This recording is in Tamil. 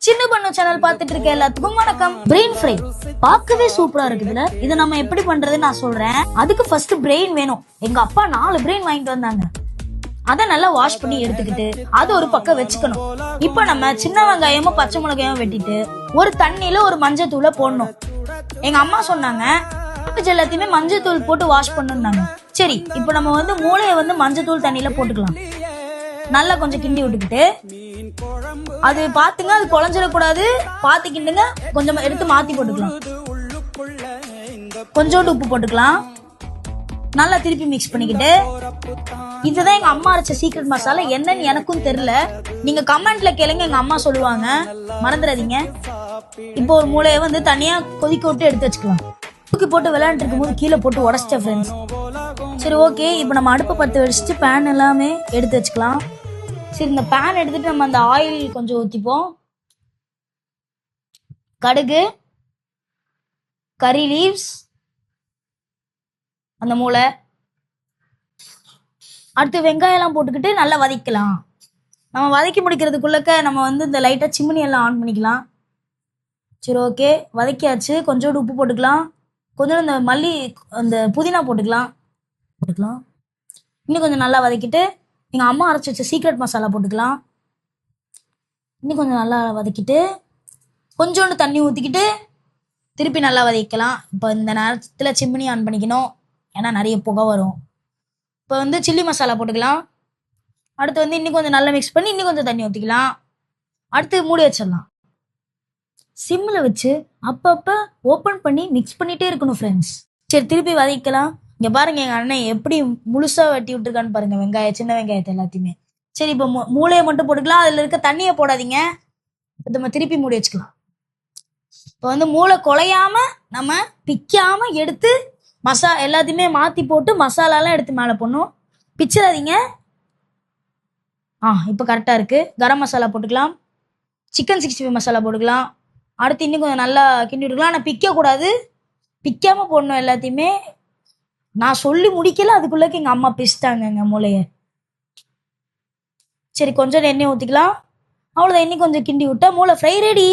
சின்ன பண்ணு சேனல் பார்த்துட்டு இருக்க எல்லாத்துக்கும் வணக்கம். பிரெயின் ஃப்ரை பார்க்கவே சூப்பரா இருக்குதுல. இதை நம்ம எப்படி பண்றதுன்னு நான் சொல்றேன். அதுக்கு ஃபர்ஸ்ட் பிரெயின் வேணும். எங்க அப்பா 4 பிரெயின் வாங்கிட்டு வந்தாங்க. அதை நல்லா வாஷ் பண்ணி எடுத்துக்கிட்டு அது ஒரு பக்கம் வச்சுக்கணும். இப்ப நம்ம சின்ன வெங்காயமும் பச்சை மிளகாயும் வெட்டிட்டு ஒரு தண்ணியில ஒரு மஞ்சள் தூளை போடணும். எங்க அம்மா சொன்னாங்க எல்லாத்தையுமே மஞ்சள் தூள் போட்டு வாஷ் பண்ணணும்னாங்க. சரி, இப்ப நம்ம மூளையை மஞ்சள் தூள் தண்ணியில போட்டுக்கலாம். நல்லா கொஞ்சம் கிண்டி விட்டுக்கிட்டு அது பாத்துங்க, அது குழஞ்சிடக்கூடாது, பாத்து கிண்டுங்க. கொஞ்சம் எடுத்து மாத்தி போட்டுக்கலாம். கொஞ்சோண்டு உப்பு போட்டுக்கலாம். நல்லா திருப்பி மிக்ஸ் பண்ணிக்கிட்டு இதுதான் எங்க அம்மா அரைச்ச சீக்ரெட் மசாலா. என்னன்னு எனக்கும் தெரியல, நீங்க கமெண்ட்ல கேளுங்க, எங்க அம்மா சொல்லுவாங்க, மறந்துடாதீங்க. இப்போ ஒரு மூளையை தனியா கொதிக்க விட்டு எடுத்து வச்சுக்கலாம். தூக்கி போட்டு விளையாண்டு இருக்கும் போது கீழே போட்டு உடச்சிட்டேன் ஃப்ரெண்ட்ஸ். சரி, ஓகே, இப்போ நம்ம அடுப்பை பற்ற வச்சுட்டு பேன் எல்லாமே எடுத்து வச்சுக்கலாம். சரி, இந்த பேன் எடுத்துட்டு நம்ம அந்த ஆயில் கொஞ்சம் ஊற்றிப்போம். கடுகு, கறி லீவ்ஸ், அந்த மூளை, அடுத்து வெங்காயம் எல்லாம் போட்டுக்கிட்டு நல்லா வதக்கலாம். நம்ம வதக்கி முடிக்கிறதுக்குள்ளக்க நம்ம இந்த லைட்டாக சிம்னி எல்லாம் ஆன் பண்ணிக்கலாம். சரி, ஓகே, வதக்கியாச்சு. கொஞ்சோண்டு உப்பு போட்டுக்கலாம். கொஞ்சோண்டு இந்த மல்லி, அந்த புதினா போட்டுக்கலாம். இன்னும் கொஞ்சம் நல்லா வதக்கிட்டு எங்க அம்மா அரைச்சி வச்ச சீக்ரெட் மசாலா போட்டுக்கலாம். இன்னும் கொஞ்சம் நல்லா வதக்கிட்டு கொஞ்சோண்டு தண்ணி ஊற்றிக்கிட்டு திருப்பி நல்லா வதக்கலாம். இப்போ இந்த நேரத்தில் சிம்னி ஆன் பண்ணிக்கணும், ஏன்னா நிறைய புகை வரும். இப்போ சில்லி மசாலா போட்டுக்கலாம். அடுத்து இன்னும் கொஞ்சம் நல்லா மிக்ஸ் பண்ணி இன்னும் கொஞ்சம் தண்ணி ஊற்றிக்கலாம். அடுத்து மூடி வச்சிடலாம். சிம்மில் வச்சு அப்பப்போ ஓப்பன் பண்ணி மிக்ஸ் பண்ணிகிட்டே இருக்கணும் ஃப்ரெண்ட்ஸ். சரி, திருப்பி வதக்கலாம். இங்கே பாருங்க, எங்கள் அண்ணன் எப்படி முழுசாக வெட்டி விட்டுருக்கான்னு பாருங்க, வெங்காயம், சின்ன வெங்காயத்தை எல்லாத்தையுமே. சரி, இப்போ மூளையை மட்டும் போட்டுக்கலாம். அதில் இருக்க தண்ணியை போடாதீங்க. நம்ம திருப்பி மூடி வச்சுக்கலாம். இப்போ மூளை குலையாம நம்ம பிக்காம எடுத்து எல்லாத்தையுமே மாற்றி போட்டு மசாலாலாம் எடுத்து மேலே போடணும். பிச்சிடாதீங்க. இப்போ கரெக்டாக இருக்குது. கரம் மசாலா போட்டுக்கலாம். சிக்கன் 65 மசாலா போட்டுக்கலாம். அடுத்து இன்னும் கொஞ்சம் நல்லா கிண்டி விட்டுக்கலாம். ஆனால் பிக்கக்கூடாது, பிக்காமல் போடணும் எல்லாத்தையுமே. நான் சொல்லி முடிக்கல, அதுக்குள்ளே எங்கள் அம்மா பிசிட்டாங்க மூளையை. சரி, கொஞ்சம் எண்ணெய் ஊற்றிக்கலாம். அவ்வளோதான். இன்னும் கொஞ்சம் கிண்டி விட்டா மூளை ஃப்ரை ரெடி.